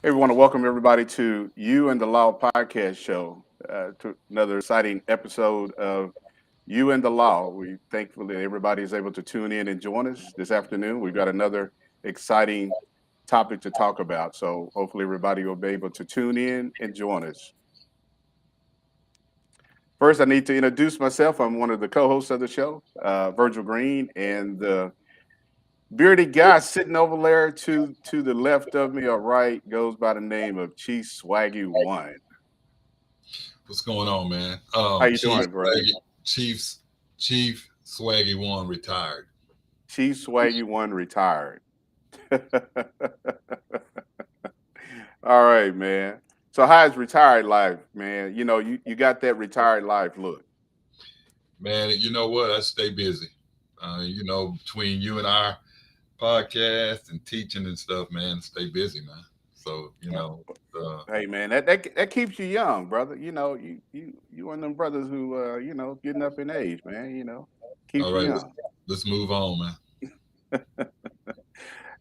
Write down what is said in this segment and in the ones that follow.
Hey, we want to welcome everybody to You and the Law podcast show, to another exciting episode of You and the Law. We thankfully everybody is able to tune in and join us this afternoon. We've got another exciting topic to talk about, so hopefully everybody will be able to tune in and join us. First, I need to introduce myself. I'm one of the co-hosts of the show, Virgil Green, and the bearded guy sitting over there to the left of me or right goes by the name of Chief Swaggy One. What's going on, man? How you doing, brother? Chiefs, Chief Swaggy One retired. Chief Swaggy One retired. All right, man. So how's retired life, man? You got that retired life look. Man, you know what? I stay busy. Between you and our podcast and teaching and stuff, man, stay busy, man. So, Uh, uh, Hey, man, that keeps you young, brother. You one of them brothers who getting up in age, man. Keeps all you right, young. let's move on, man.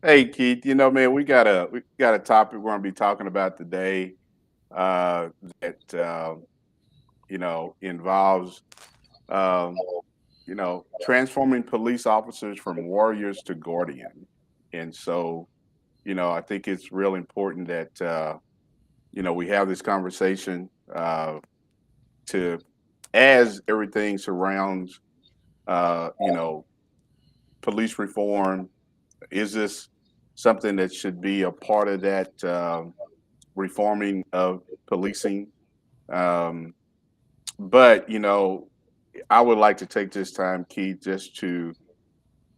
Hey, Keith. Man, we got a topic we're gonna be talking about today. Uh, that involves um, transforming police officers from warriors to guardian. And so, I think it's real important that, we have this conversation to, as everything surrounds, uh, you know, police reform. Is this something that should be a part of that reforming of policing? Um, but, I would like to take this time, Keith, just to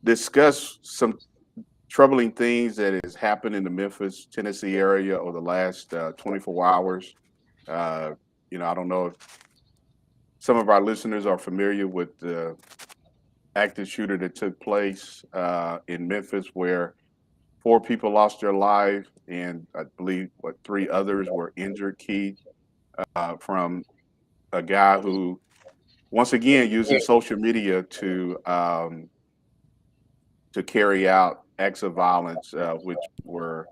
discuss some troubling things that has happened in the Memphis, Tennessee area over the last 24 hours. Uh, I don't know if some of our listeners are familiar with the active shooter that took place in Memphis, where four people lost their life, and I believe three others were injured. Keith, from a guy who, once again, using social media to carry out acts of violence, which were,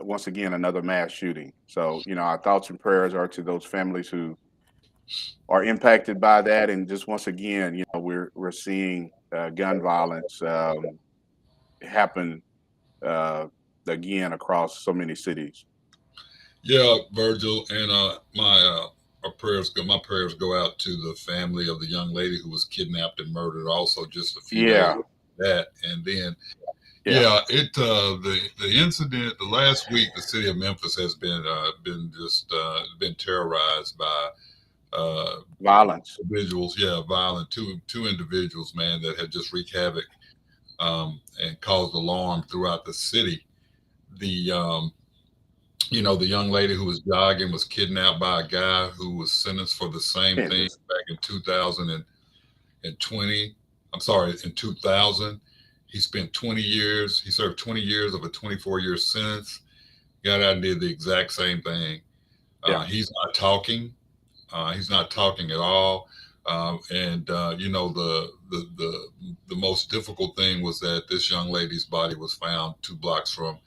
once again, another mass shooting. So, our thoughts and prayers are to those families who are impacted by that. And just once again, we're seeing gun violence happen uh, again across so many cities. Yeah, Virgil, and my prayers go out to the family of the young lady who was kidnapped and murdered. Also, just a few days Yeah, after that, and then yeah, the incident the last week, the city of Memphis has been terrorized by uh, violence. individuals, violent two individuals, man, that had just wreaked havoc and caused alarm throughout the city. The the young lady who was jogging was kidnapped by a guy who was sentenced for the same thing Goodness. back in 2020. I'm sorry, in 2000. He spent 20 years. He served 20 years of a 24-year sentence. Got out and did the exact same thing. Yeah, He's not talking. He's not talking at all. And the most difficult thing was that this young lady's body was found 2 blocks from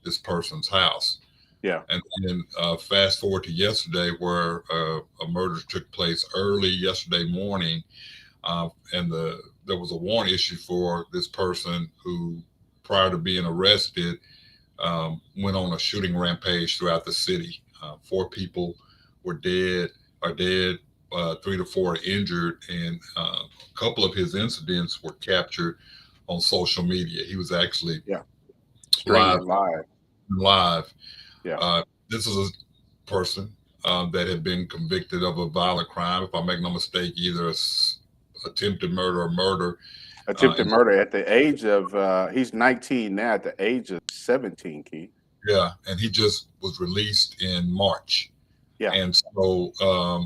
this person's house. yeah, And then fast forward to yesterday, where a murder took place early yesterday morning, and there was a warrant issued for this person who, prior to being arrested, went on a shooting rampage throughout the city. 4 people were dead, are dead. 3 to 4 are injured, and a couple of his incidents were captured on social media. He was actually yeah. Streaming live. it live. Live. Yeah, Uh, this is a person that had been convicted of a violent crime. If I make no mistake, either attempted murder or murder. attempted And murder at the age of he's 19 now. At the age of 17, Keith. yeah, and he just was released in March. Yeah, And so,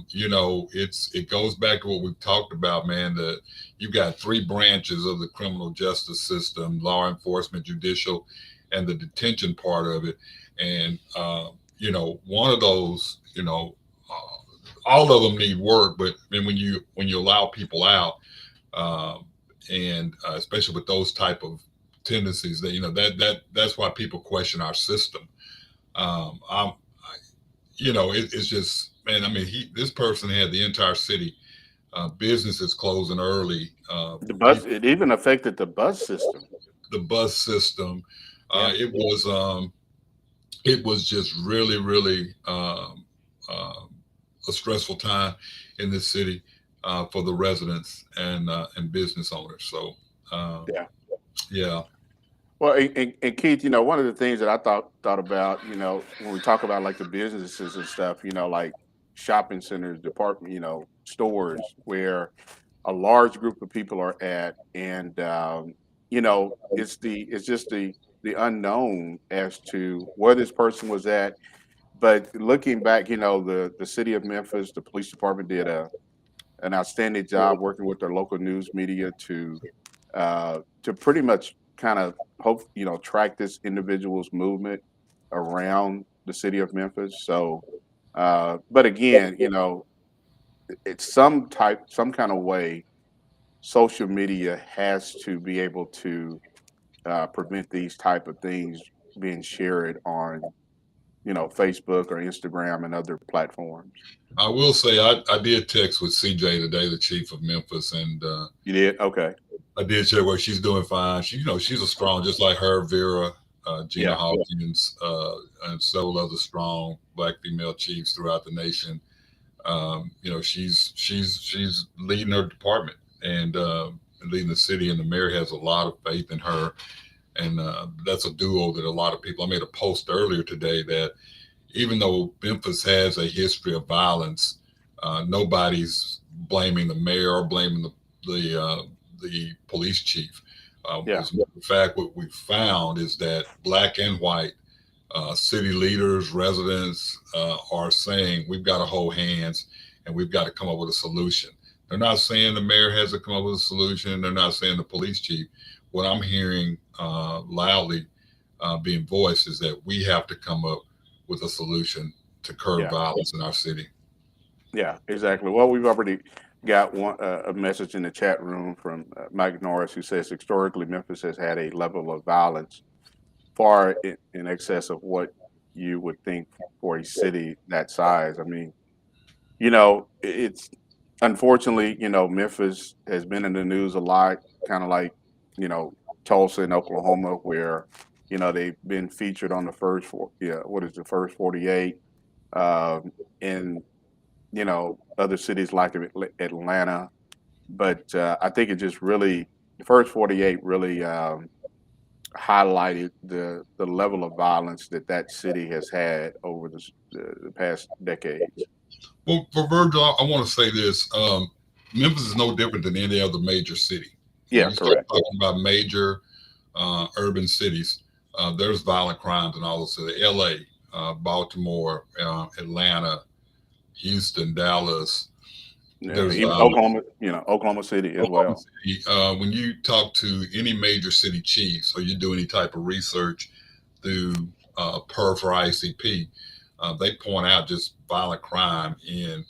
it goes back to what we've talked about, man. That you've got 3 branches of the criminal justice system: law enforcement, judicial, and the detention part of it. And one of those, all of them need work. But then when you allow people out, um, and especially with those type of tendencies, that that's why people question our system. I'm, it's just, man. I mean, this person had the entire city, businesses closing early, people, It even affected the bus system. the bus system. Yeah. It was just really, really a stressful time in this city for the residents and business owners. So, um, Yeah. yeah, Well, and Keith, one of the things that I thought about, when we talk about like the businesses and stuff, like shopping centers, department, stores where a large group of people are at, and it's just the unknown as to where this person was at. But looking back, the city of Memphis, the police department did an outstanding job working with their local news media to pretty much kind of track this individual's movement around the city of Memphis. So, but again, it's some kind of way, social media has to be able to prevent these type of things being shared on Facebook or Instagram and other platforms. I will say I did text with CJ today, the chief of Memphis, and You did? Okay. I did check where she's doing fine. She's a strong, just like her, Vera, Gina Yeah. Hawkins, and several other strong Black female chiefs throughout the nation. She's leading her department and leading the city, and the mayor has a lot of faith in her. And that's a duo that a lot of people. I made a post earlier today that even though Memphis has a history of violence, nobody's blaming the mayor or blaming the police chief. Yeah. As a matter of fact, what we found is that Black and white city leaders, residents are saying we've got to hold hands and we've got to come up with a solution. They're not saying the mayor has to come up with a solution. They're not saying the police chief. What I'm hearing loudly being voiced is that we have to come up with a solution to curb violence in our city. Yeah, exactly. Well, we've already got a message in the chat room from Mike Norris, who says historically Memphis has had a level of violence far in excess of what you would think for a city that size. I mean, it's unfortunately, Memphis has been in the news a lot, kind of like, Tulsa in Oklahoma, where, they've been featured on the the first 48, in, other cities like Atlanta. But I think it just really, the first 48 really highlighted the level of violence that city has had over the past decades. Well, for Virgil, I want to say this. Memphis is no different than any other major city. Yeah, When you start correct. talking about major urban cities, there's violent crimes in all those cities. LA, Baltimore, Atlanta, Houston, Dallas. Yeah, There's even Oklahoma City as Oklahoma well. City. When you talk to any major city chiefs or you do any type of research through PERF or ICP, they point out just violent crime in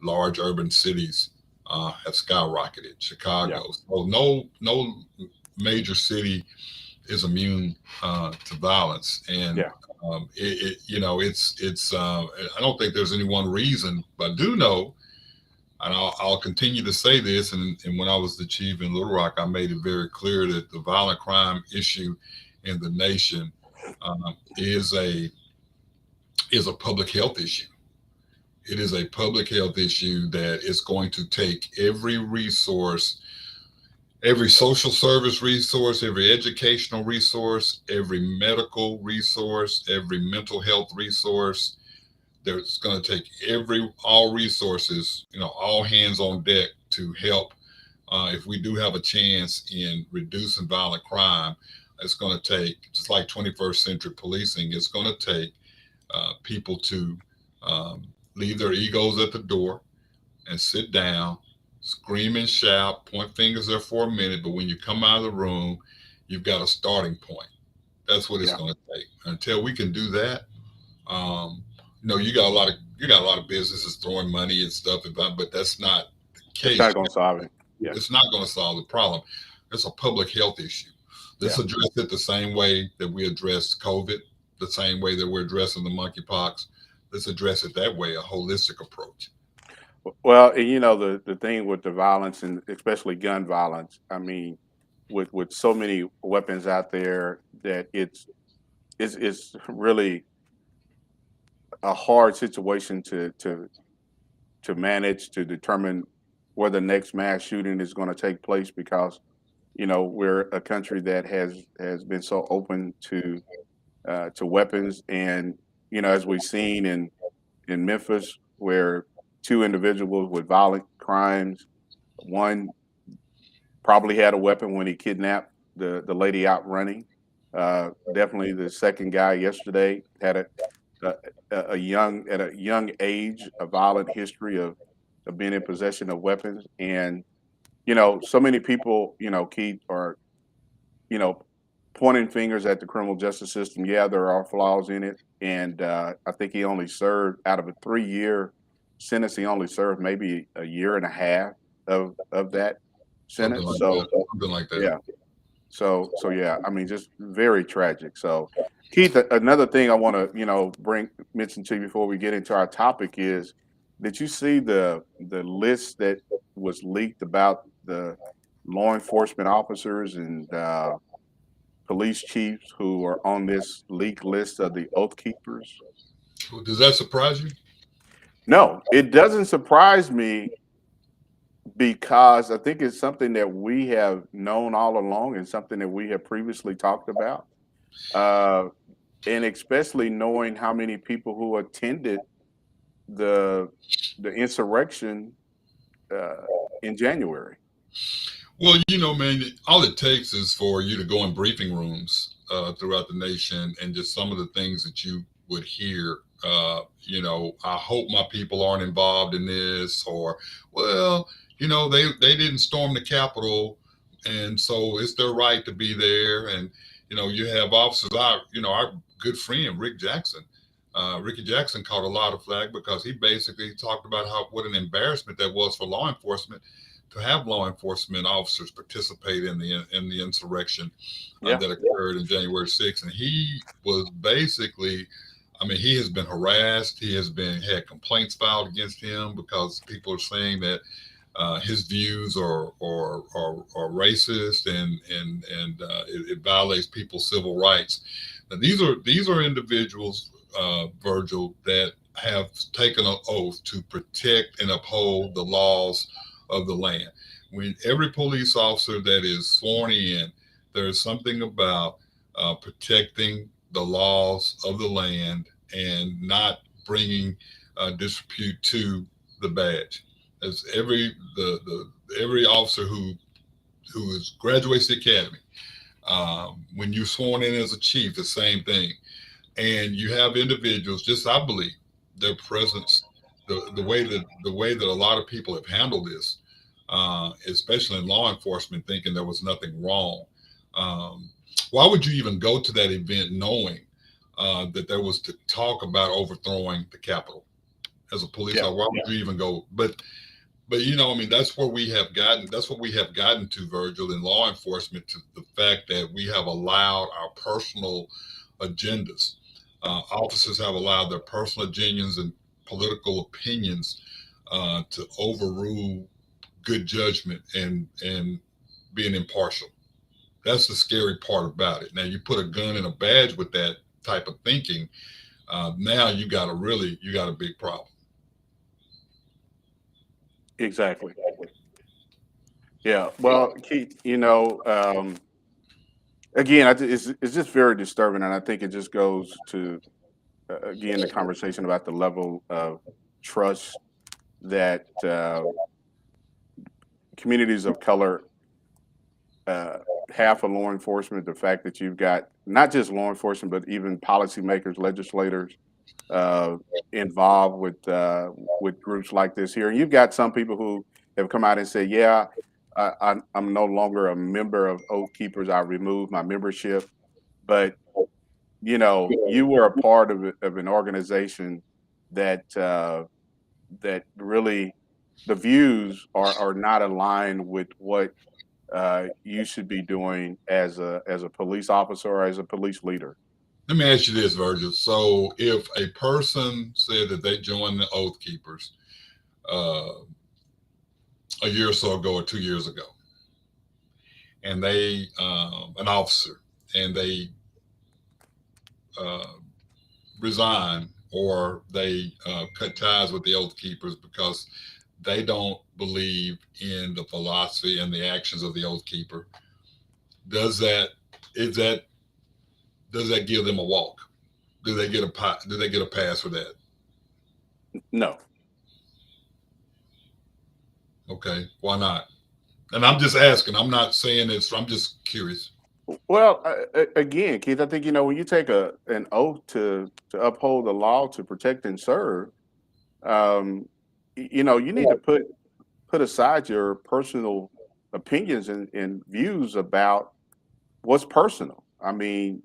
large urban cities have skyrocketed. Chicago, Yeah. so no major city is immune to violence, and Yeah. it's I don't think there's any one reason, but I do know, and I'll continue to say this. And when I was the chief in Little Rock, I made it very clear that the violent crime issue in the nation is a public health issue. It is a public health issue that is going to take every resource, every social service resource, every educational resource, every medical resource, every mental health resource. There's going to take all resources, all hands on deck to help. If we do have a chance in reducing violent crime, it's going to take, just like 21st century policing, it's going to take people to leave their egos at the door and sit down, scream and shout, point fingers there for a minute. But when you come out of the room, you've got a starting point. That's what it's going to take. Until we can do that, you got a lot of businesses throwing money and stuff, but that's not the case. It's not going to solve it. Yeah. It's not going to solve the problem. It's a public health issue. Let's address it the same way that we addressed COVID. the same way that we're addressing the monkeypox. Let's address it that way, a holistic approach. Well, and the thing with the violence and especially gun violence, I mean, with so many weapons out there that it's really a hard situation to manage to determine where the next mass shooting is going to take place because we're a country that has been so open to weapons and as we've seen in Memphis where two individuals with violent crimes, one probably had a weapon when he kidnapped the lady out running. Definitely the second guy yesterday had a, at a young age a violent history of being in possession of weapons and so many people Keith are you know pointing fingers at the criminal justice system. Yeah, there are flaws in it, and I think he only served out of a 3-year sentence. He only served maybe a year and a half of that Something sentence. like So that. Something like that. yeah, so yeah, I mean, just very tragic. So Keith, another thing I want to bring mention to you before we get into our topic is, did you see the list that was leaked about the law enforcement officers and police chiefs who are on this leaked list of the Oath Keepers? Does that surprise you? No, it doesn't surprise me because I think it's something that we have known all along and something that we have previously talked about. Uh, and especially knowing how many people who attended the the insurrection uh, in January. Well, man, all it takes is for you to go in briefing rooms throughout the nation and just some of the things that you would hear. I hope my people aren't involved in this, or, well, they didn't storm the Capitol, and so it's their right to be there. And you have officers. Our good friend Rick Jackson. Ricky Jackson caught a lot of flack because he basically talked about how what an embarrassment that was for law enforcement to have law enforcement officers participate in the insurrection Yeah, that occurred in January 6th. And he was basically, I mean, he has been harassed. He has been had complaints filed against him because people are saying that his views are racist and it violates people's civil rights. Now, these are individuals, Virgil, that have taken an oath to protect and uphold the laws of the land. When every police officer that is sworn in, there's something about protecting the laws of the land and not bringing disrepute to the badge. As every officer who is graduates the academy, when you're sworn in as a chief, the same thing. And you have individuals, just I believe, their presence, the way that a lot of people have handled this, especially in law enforcement, thinking there was nothing wrong. Um, why would you even go to that event knowing that there was to talk about overthrowing the Capitol as a police yeah, officer? Why would you even go? But I mean, that's where we have gotten. That's what we have gotten to, Virgil, in law enforcement, to the fact that we have allowed our personal agendas. Officers have allowed their personal opinions and political opinions to overrule good judgment and being impartial. That's the scary part about it. Now, you put a gun and a badge with that type of thinking. Now you got a big problem. exactly. Yeah. Well, Keith, again, it's just very disturbing, and I think it just goes to again the conversation about the level of trust that communities of color uh, have for law enforcement. The fact that you've got not just law enforcement, but even policymakers, legislators uh, involved with groups like this here. And you've got some people who have come out and said, "Yeah, I'm no longer a member of Oath Keepers. I removed my membership." But you were a part of an organization that that really the views are not aligned with what you should be doing as a police officer or as a police leader. Let me ask you this, Virgil. So if a person said that they joined the Oath Keepers uh, a year or so ago or 2 years ago, and they, an officer, and they uh, resign or they cut ties with the Oath Keepers because they don't believe in the philosophy and the actions of the Oath Keeper, does that is that does that give them a walk? Do they get a pass for that? No. Okay, why not? And I'm just asking. I'm not saying this. I'm just curious. Well, again, Keith, I think when you take an oath to uphold the law, to protect and serve, um, you need to put aside your personal opinions and views about what's personal. I mean,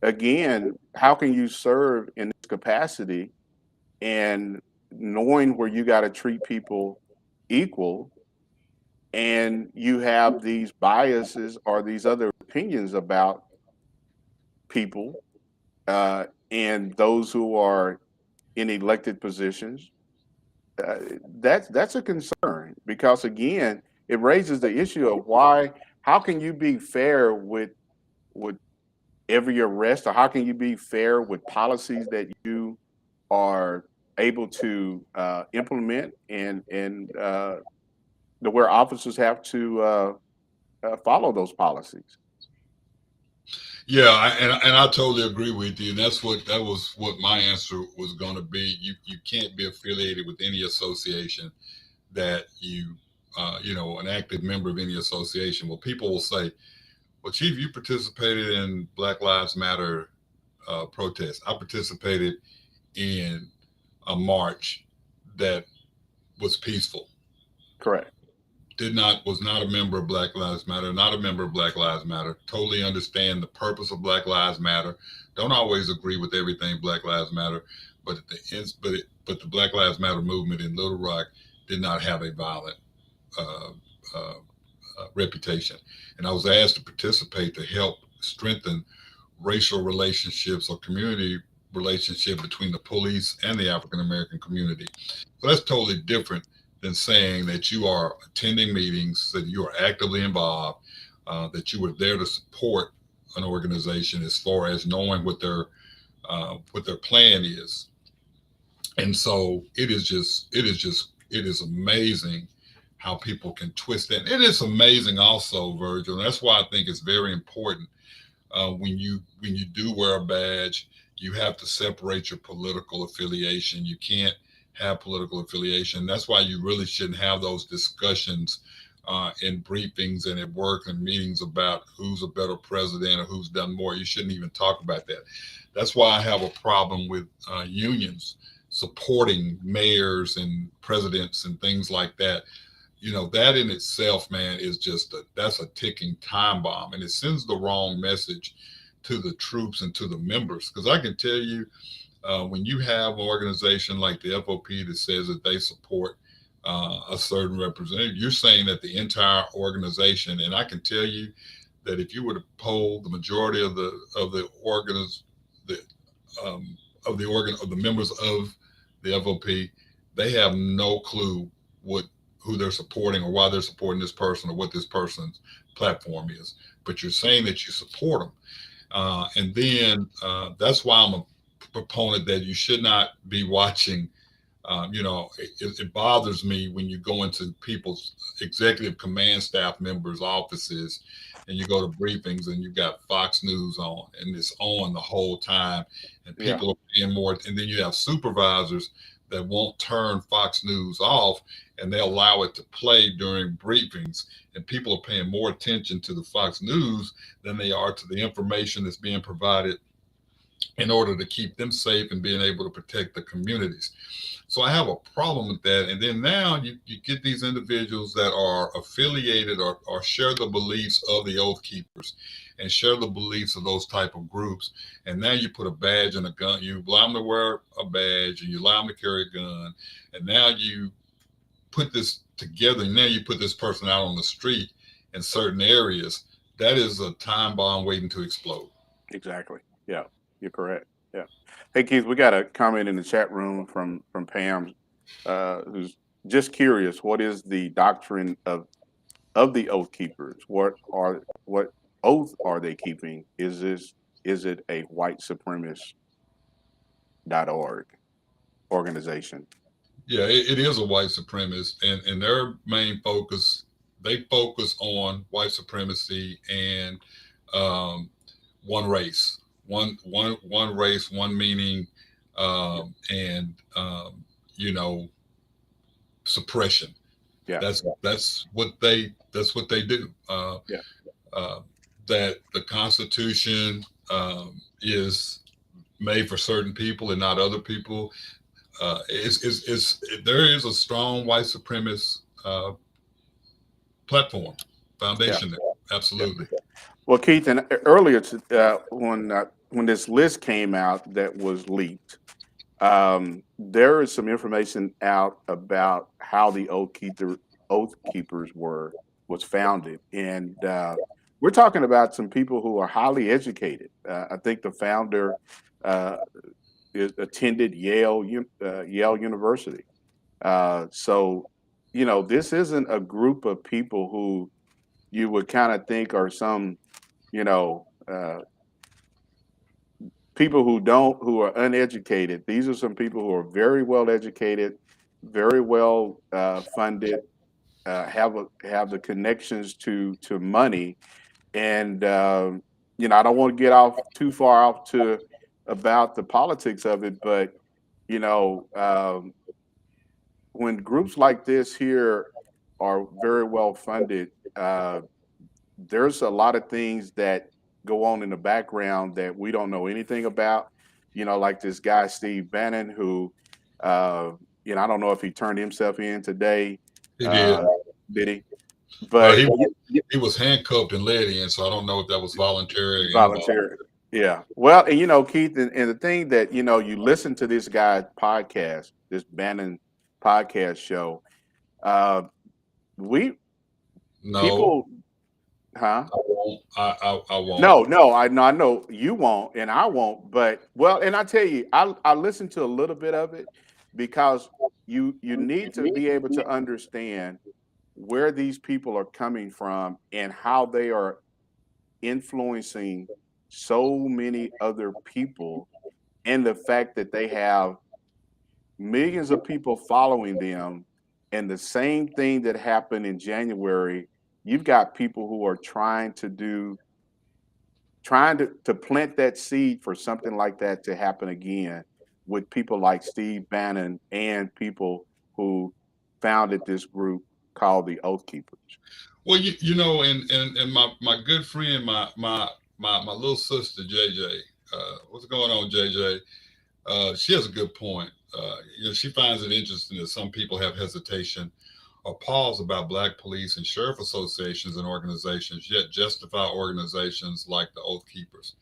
again, how can you serve in this capacity and knowing where you got to treat people equal, and you have these biases or these other opinions about people, and those who are in elected positions? uh, that's a concern, because again, it raises the issue of why. How can you be fair with every arrest, or how can you be fair with policies that you are able to implement, and the where officers have to follow those policies? Yeah, and I totally agree with you. And that was what my answer was going to be. You can't be affiliated with any association that an active member of any association. Well, people will say, "Well, Chief, you participated in Black Lives Matter protests. I participated in a march that was peaceful. Correct. Was not a member of Black Lives Matter, not a member of Black Lives Matter. Totally understand the purpose of Black Lives Matter. Don't always agree with everything Black Lives Matter, but at the end, but the Black Lives Matter movement in Little Rock did not have a violent uh, uh, reputation. And I was asked to participate to help strengthen racial relationships or community relationship between the police and the African American community. So that's totally different than saying that you are attending meetings, that you are actively involved, that you were there to support an organization as far as knowing what their plan is. And so it is amazing how people can twist that. It is amazing also, Virgil. And that's why I think it's very important when you do wear a badge, you have to separate your political affiliation. You can't have political affiliation. That's why you really shouldn't have those discussions in briefings and at work and meetings about who's a better president or who's done more. You shouldn't even talk about that. That's why I have a problem with unions supporting mayors and presidents and things like that. That in itself, man, is that's a ticking time bomb, and it sends the wrong message to the troops and to the members. Because I can tell you, when you have an organization like the FOP that says that they support a certain representative, you're saying that the entire organization. And I can tell you that if you were to poll the majority of the organs, the of the members of the FOP, they have no clue who they're supporting or why they're supporting this person or what this person's platform is. But you're saying that you support them, and then that's why I'm a proponent that you should not be watching. It bothers me when you go into people's executive command staff members' offices and you go to briefings and you've got Fox News on and it's on the whole time, and Yeah. people are paying more. And then you have supervisors that won't turn Fox News off and they allow it to play during briefings, and people are paying more attention to the Fox News than they are to the information that's being provided in order to keep them safe and being able to protect the communities. So I have a problem with that. And then now you get these individuals that are affiliated or share the beliefs of the Oath Keepers and share the beliefs of those type of groups. And now you put a badge and a gun, you allow them to wear a badge and you allow them to carry a gun. And now you put this together, and now you put this person out on the street in certain areas. That is a time bomb waiting to explode. Exactly. Yeah. You're correct. Yeah. Hey Keith, we got a comment in the chat room from Pam, who's just curious. What is the doctrine of the oath keepers? What oath are they keeping? Is it a white supremacist.org organization? Yeah, it is a white supremacist, and their main focus, they focus on white supremacy and um, one race, one race, one meaning, and you know, suppression. Yeah. That's what they do. Yeah. Uh, that the Constitution is made for certain people and not other people. There is a strong white supremacist platform Yeah. foundation there. Yeah. Absolutely. Well, Keith, and earlier when this list came out that was leaked, there is some information out about how the Oath Keepers was founded, and we're talking about some people who are highly educated. I think the founder uh, attended Yale University. So, this isn't a group of people who you would kind of think are some, you know, people who are uneducated. These are some people who are very well educated, very well funded, have the connections to money, and I don't want to get off too far off to about the politics of it, but you know, um, when groups like this here are very well funded, there's a lot of things that go on in the background that we don't know anything about. Like this guy Steve Bannon, who, I don't know if he turned himself in today. He did. Uh, did he? Well, But he was handcuffed and led in, so I don't know if that was voluntary or involuntary. volunteer. Yeah. Well, and Keith, and the thing that you listen to this guy's podcast, this Bannon podcast show. Uh, we No, people, huh? I won't. I won't. No, I know you won't, and I won't. But well, and I tell you, I listened to a little bit of it because you need to be able to understand where these people are coming from and how they are influencing so many other people, and the fact that they have millions of people following them, and the same thing that happened in January, you've got people who are trying to plant that seed for something like that to happen again with people like Steve Bannon and people who founded this group called the Oath Keepers. Well, and my good friend, my little sister JJ. What's going on, JJ? She has a good point. She finds it interesting that some people have hesitation or pause about Black police and sheriff associations and organizations, yet justify organizations like the Oath Keepers.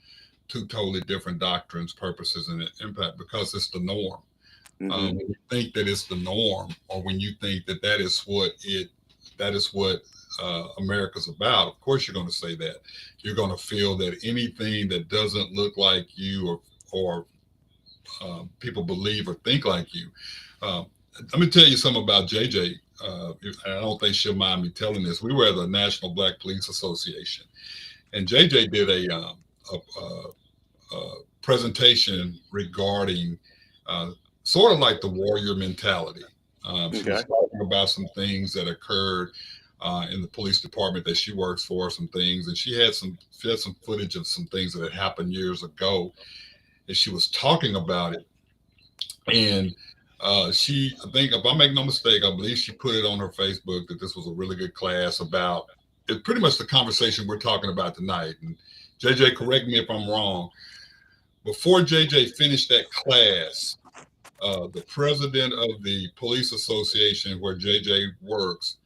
Two totally different doctrines, purposes, and impact because it's the norm. Mm-hmm. When you think that it's the norm, or when you think that is what America's about, of course you're going to say that. You're going to feel that anything that doesn't look like you or people believe or think like you. Let me tell you something about JJ. I don't think she'll mind me telling this. We were at the National Black Police Association, and JJ did a presentation regarding sort of like the warrior mentality. She was talking about some things that occurred in the police department that she works for, some things, and she had some footage of some things that had happened years ago, and she was talking about it. And I think if I make no mistake, I believe she put it on her Facebook that this was a really good class about it, pretty much the conversation we're talking about tonight. And JJ, correct me if I'm wrong. Before JJ finished that class, the president of the police association where JJ works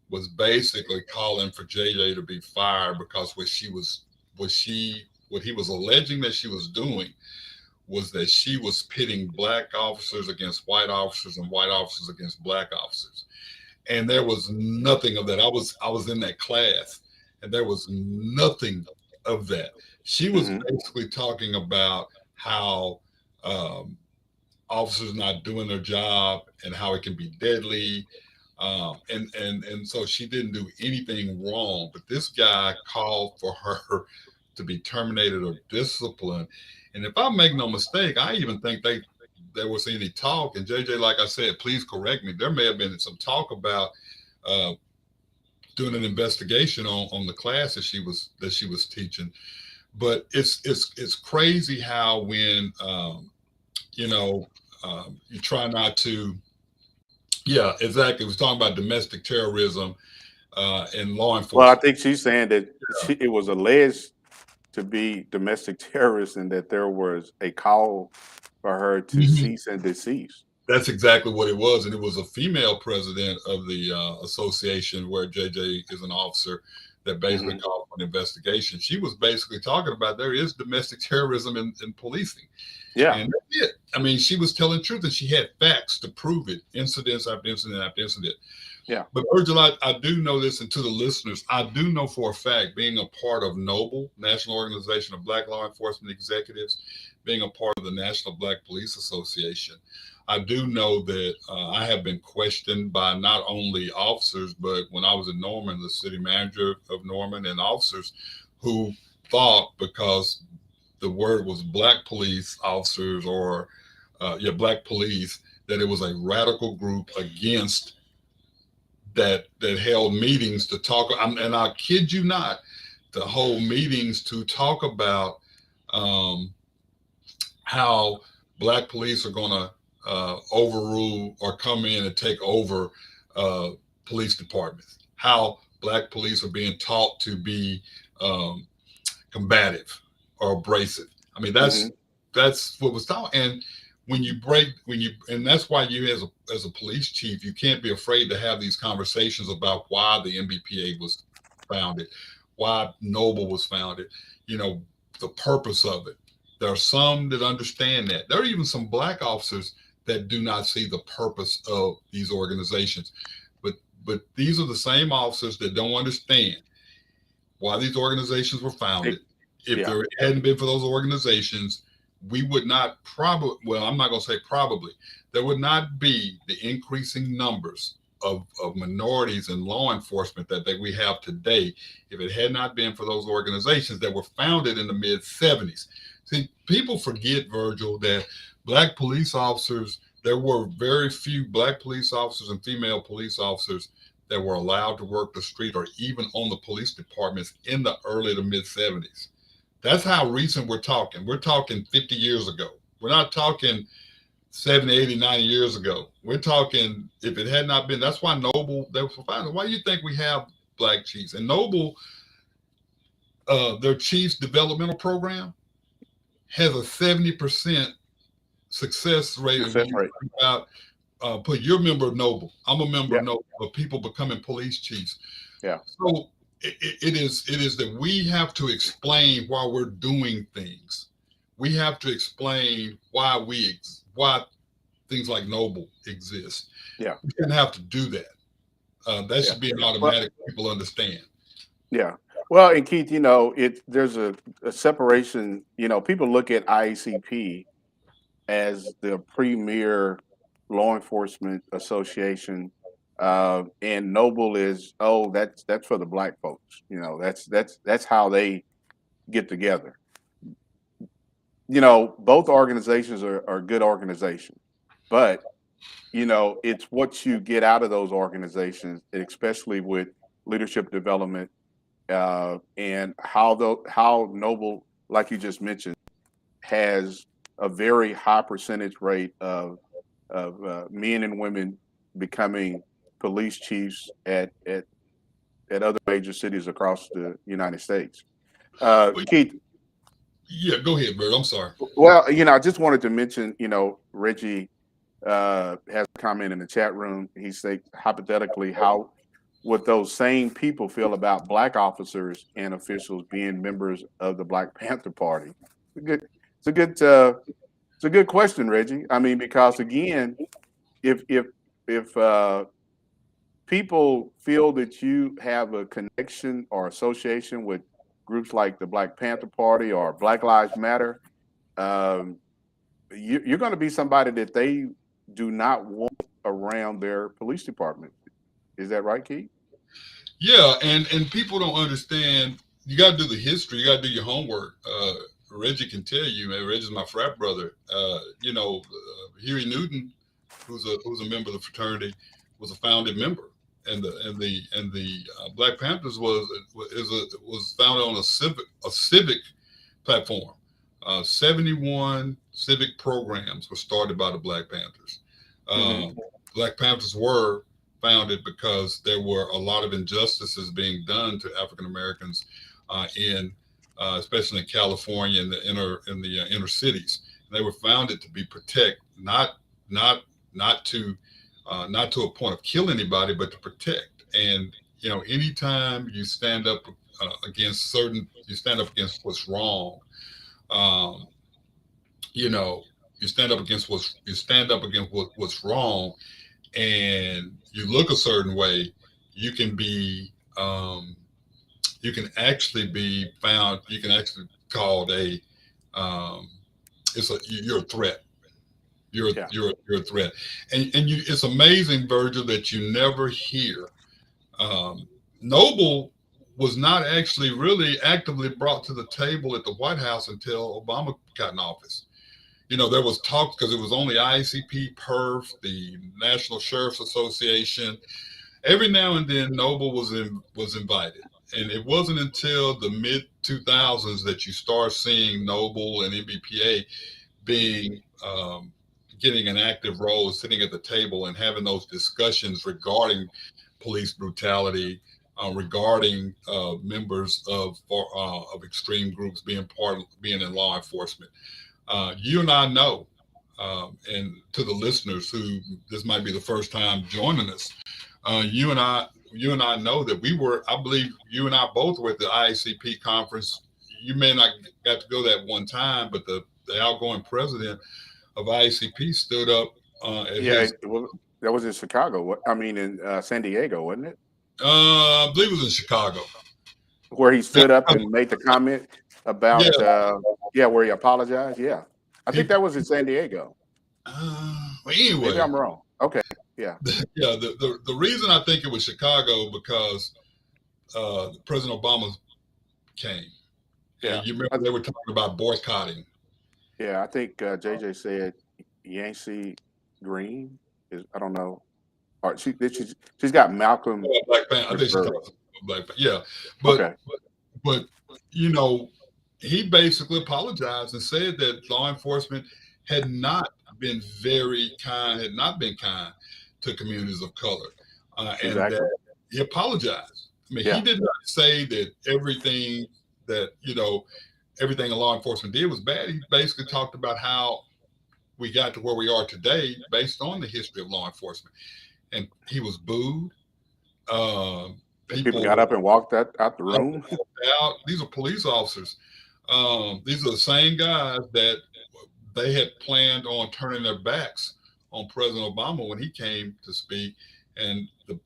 was basically calling for JJ to be fired because what he was alleging that she was doing was that she was pitting Black officers against white officers and white officers against Black officers. And there was nothing of that. I was in that class and there was nothing of that. She was Hmm. basically talking about how um, officers not doing their job and how it can be deadly. And so she didn't do anything wrong, but this guy called for her to be terminated or disciplined. And if I make no mistake, I even think there was any talk. And JJ, like I said, please correct me. There may have been some talk about uh, doing an investigation on the class that she was teaching. But it's crazy how when you know you try not to. Yeah, exactly. We was talking about domestic terrorism and law Well, I enforcement. think she's saying that Yeah. it was alleged to be domestic terrorists and that there was a call for her to Mhm. cease and desist. That's exactly what it was, and it was a female president of the association where JJ is an officer that basically Hmm. called for an investigation. She was basically talking about there is domestic terrorism in policing, Yeah. and that's it. I mean, she was telling truth, and she had facts to prove it, incidents after incident after incident. Yeah. But Virgil, I do know this, and to the listeners, I do know for a fact, being a part of NOBLE, National Organization of Black Law Enforcement Executives, being a part of the National Black Police Association, I do know that I have been questioned by not only officers, but when I was in Norman, the city manager of Norman, and officers who thought because the word was black police officers or black police, that it was a radical group against that held meetings to talk. And I kid you not, to hold meetings to talk about um, how black police are going to overrule or come in and take over uh, police departments. How black police are being taught to be um, combative or abrasive. I mean, Hmm. that's what was taught. And and that's why you as a police chief, you can't be afraid to have these conversations about why the MBPA was founded, why Noble was founded, you know, the purpose of it. There are some that understand that. There are even some black officers that do not see the purpose of these organizations. But but these are the same officers that don't understand why these organizations were founded. If Yeah. there hadn't been for those organizations, we would not probably, well, I'm not going to say probably, there would not be the increasing numbers of minorities in law enforcement that we have today if it had not been for those organizations that were founded in the mid 70s. See, people forget, Virgil, that black police officers, there were very few black police officers and female police officers that were allowed to work the street or even on the police departments in the early to mid 70s. That's how recent we're talking. We're talking 50 years ago. We're not talking 70, 80, 90 years ago. We're talking, if it had not been, that's why Noble, they were finding, why do you think we have black chiefs? And Noble, their chiefs developmental program has a 70% success rate. And when Success you rate. think about, put you're a member of Noble, I'm a member Yeah. of Noble, of people becoming police chiefs. Yeah. So it is that we have to explain why we're doing things. We have to explain why things like Noble exist. Yeah. We shouldn't have to do that. That Yeah. should be an Well, automatic. People understand. yeah. Well, and Keith, there's a separation. People look at IACP as the premier law enforcement association, and Noble is, oh, that's for the black folks. That's how they get together. Both organizations are good organizations, but it's what you get out of those organizations, especially with leadership development, and how Noble, like you just mentioned, has a very high percentage rate of men and women becoming police chiefs at other major cities across the United States. But Keith, yeah, go ahead, Bert. I'm sorry. well, I just wanted to mention, Reggie has a comment in the chat room. He said, hypothetically, how would those same people feel about black officers and officials being members of the Black Panther Party? It's a good, it's a good question, Reggie. I mean, because again, if people feel that you have a connection or association with groups like the Black Panther Party or Black Lives Matter, um, you're going to be somebody that they do not want around their police department. Is that right, Keith? Yeah, and people don't understand. You got to do the history. You got to do your homework. Reggie can tell you, man. Reggie's my frat brother. Huey Newton, who's a member of the fraternity, was a founding member, and the Black Panthers was founded on a civic platform. 71 civic programs were started by the Black Panthers. Mm-hmm. Black Panthers were founded because there were a lot of injustices being done to African Americans especially in California in the inner cities. And they were founded to be protect, not to a point of kill anybody, but to protect. And anytime you stand up you stand up against what's wrong. You stand up against what's wrong, and you look a certain way, you can be you can actually called you're a threat. You're a threat. And it's amazing, Virgil, that you never hear Noble was not actually really actively brought to the table at the White House until Obama got in office. There was talk because it was only ICP, PERF, the National Sheriff's Association. Every now and then, Noble was invited, and it wasn't until the mid 2000s that you start seeing Noble and NBPA being getting an active role, sitting at the table and having those discussions regarding police brutality, regarding members of extreme groups being in law enforcement. You and I know, and to the listeners who this might be the first time joining us, you and I know that I believe you and I both were at the IACP conference. You may not got to go that one time, but the outgoing president of IACP stood up. That was in Chicago. In San Diego, wasn't it? I believe it was in Chicago, where he stood up and made the comment about where he apologized. Yeah, I think that was in San Diego. Anyway, maybe I'm wrong. Okay, yeah. The reason I think it was Chicago because President Obama came. Yeah, you remember they were talking about boycotting. Yeah, I think JJ said Yancey Green is. I don't know. Or she's got Malcolm. Black Panther. I think she's talking Black Panther. Yeah, but he basically apologized and said that law enforcement had not been kind to communities of color, and that he apologized. I mean, he did not say that everything law enforcement did was bad. He basically talked about how we got to where we are today based on the history of law enforcement. And he was booed. People got up and walked out the room. These are police officers. These are the same guys that they had planned on turning their backs on President Obama when he came to speak. And the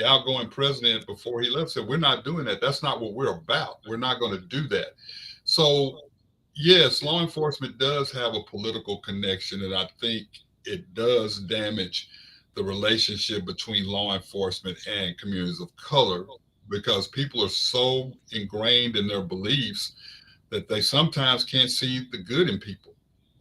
outgoing president, before he left, said, "We're not doing that. That's not what we're about. We're not going to do that." So, yes, law enforcement does have a political connection, and I think it does damage the relationship between law enforcement and communities of color, because people are so ingrained in their beliefs that they sometimes can't see the good in people,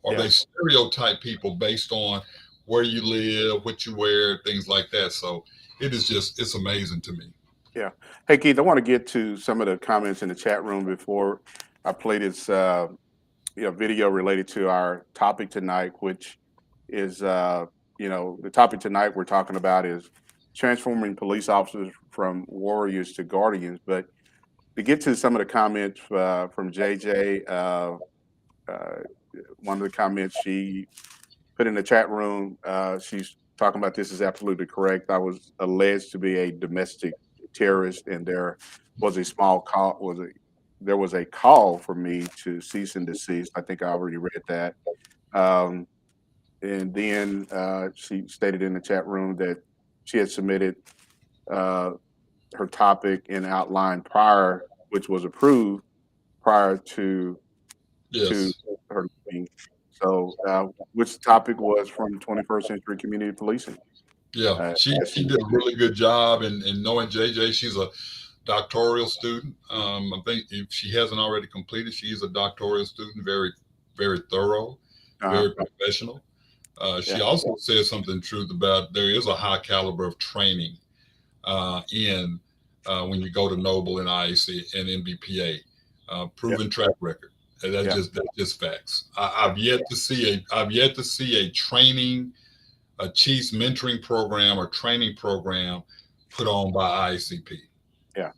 or they stereotype people based on where you live, what you wear, things like that. So it's amazing to me. Yeah. Hey, Keith, I want to get to some of the comments in the chat room before I play this video related to our topic tonight, which is the topic tonight we're talking about is transforming police officers from warriors to guardians. But to get to some of the comments from JJ, one of the comments she put in the chat room, she's talking about this is absolutely correct. I was alleged to be a domestic terrorist, and there was a call for me to cease and desist. I think I already read that. And then she stated in the chat room that she had submitted her topic and outline prior, which was approved, prior to Yes. her leaving. So, which topic was from 21st Century Community Policing. Yeah, she did a really good job, and knowing JJ, she's a doctoral student. I think if she hasn't already completed, she is a doctoral student, very thorough, uh, very professional. She yeah, also said something truth about there is a high caliber of training in when you go to Noble and IAC and NBPA, yeah, proven track record. And yeah. that's just facts. I've yet to see a training, a Chiefs mentoring program or training program put on by IACP. Yeah.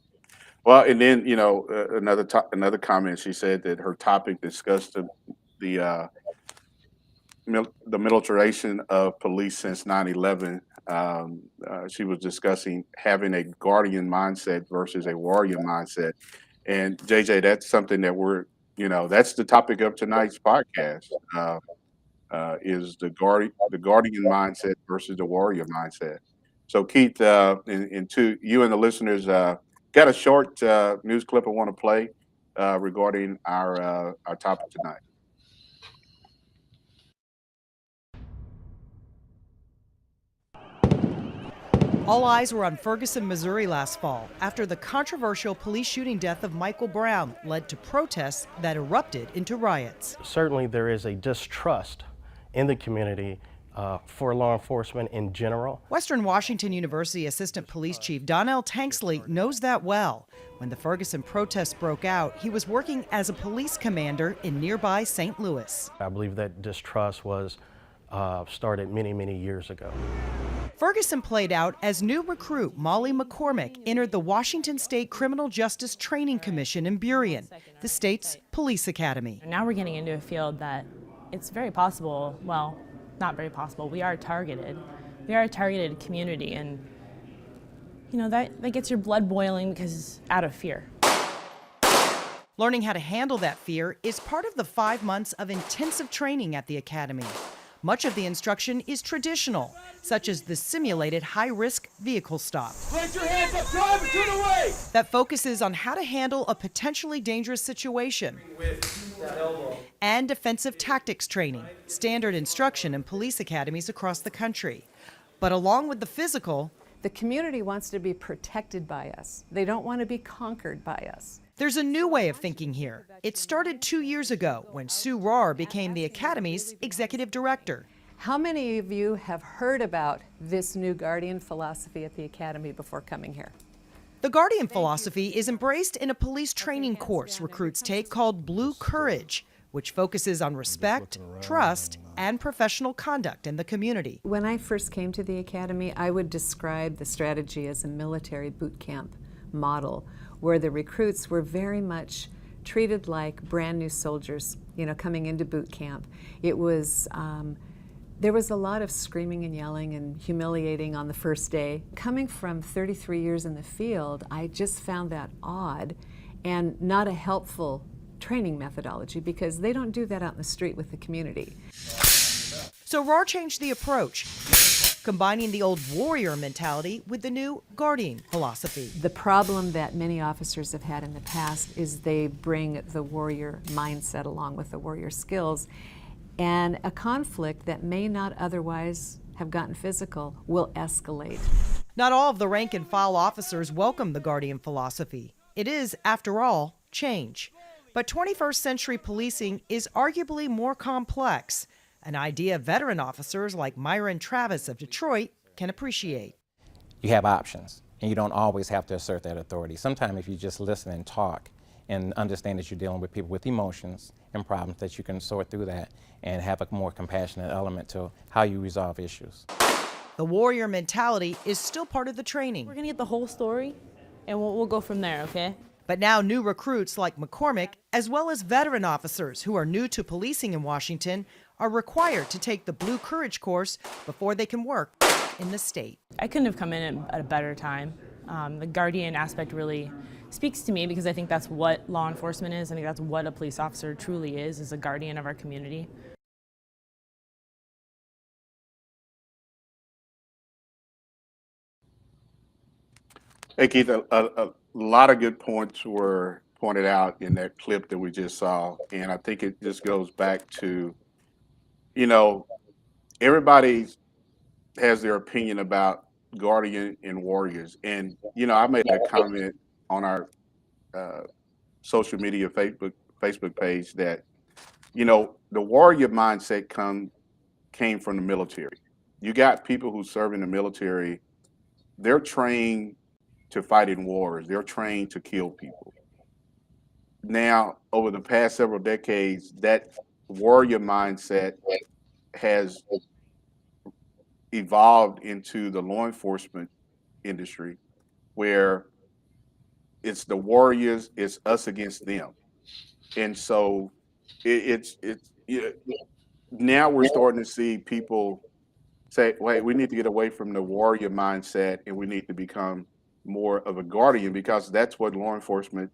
Well, and then another comment. She said that her topic discussed the the militarization of police since 9/11. She was discussing having a guardian mindset versus a warrior mindset. And JJ, that's something that that's the topic of tonight's podcast. Is the guardian mindset versus the warrior mindset. So Keith, and to you and the listeners, got a short news clip I want to play regarding our topic tonight. All eyes were on Ferguson, Missouri last fall after the controversial police shooting death of Michael Brown led to protests that erupted into riots. Certainly there is a distrust in the community for law enforcement in general. Western Washington University Assistant Police Chief Donnell Tanksley knows that well. When the Ferguson protests broke out, he was working as a police commander in nearby St. Louis. I believe that distrust was started many years ago. Ferguson played out as new recruit Molly McCormick entered the Washington State Criminal Justice Training Commission in Burien, the state's police academy. Now we're getting into a field that it's very possible, well, not very possible, we are a targeted community, and that gets your blood boiling because out of fear. Learning how to handle that fear is part of the 5 months of intensive training at the academy. Much of the instruction is traditional, such as the simulated high-risk vehicle stop. Place your hands up, drive it to the way! That focuses on how to handle a potentially dangerous situation. And defensive tactics training, standard instruction in police academies across the country. But along with the physical, the community wants to be protected by us. They don't want to be conquered by us. There's a new way of thinking here. It started 2 years ago when Sue Rahr became the Academy's executive director. How many of you have heard about this new Guardian philosophy at the Academy before coming here? The Guardian philosophy is embraced in a police training course recruits take called Blue Courage, which focuses on respect, trust, and professional conduct in the community. When I first came to the Academy, I would describe the strategy as a military boot camp model, where the recruits were very much treated like brand new soldiers, coming into boot camp. It was, there was a lot of screaming and yelling and humiliating on the first day. Coming from 33 years in the field, I just found that odd and not a helpful training methodology, because they don't do that out in the street with the community. So Rahr changed the approach, combining the old warrior mentality with the new Guardian philosophy. The problem that many officers have had in the past is they bring the warrior mindset along with the warrior skills, and a conflict that may not otherwise have gotten physical will escalate. Not all of the rank and file officers welcome the Guardian philosophy. It is, after all, change. But 21st century policing is arguably more complex, an idea veteran officers like Myron Travis of Detroit can appreciate. You have options, and you don't always have to assert that authority. Sometimes if you just listen and talk and understand that you're dealing with people with emotions and problems, that you can sort through that and have a more compassionate element to how you resolve issues. The warrior mentality is still part of the training. We're gonna get the whole story, and we'll go from there, okay? But now new recruits like McCormick, as well as veteran officers who are new to policing in Washington, are required to take the Blue Courage course before they can work in the state. I couldn't have come in at a better time. The Guardian aspect really speaks to me, because I think that's what law enforcement is. I think that's what a police officer truly is a guardian of our community. Hey Keith, a lot of good points were pointed out in that clip that we just saw, and I think it just goes back to, you know, everybody has their opinion about Guardian and Warriors, and you know, I made a comment on our social media Facebook page that, you know, the warrior mindset came from the military. You got people who serve in the military, they're trained to fight in wars, they're trained to kill people. Now, over the past several decades, that warrior mindset has evolved into the law enforcement industry where it's the warriors, it's us against them. And so it's yeah, now we're starting to see people say, wait, we need to get away from the warrior mindset and we need to become more of a guardian, because that's what law enforcement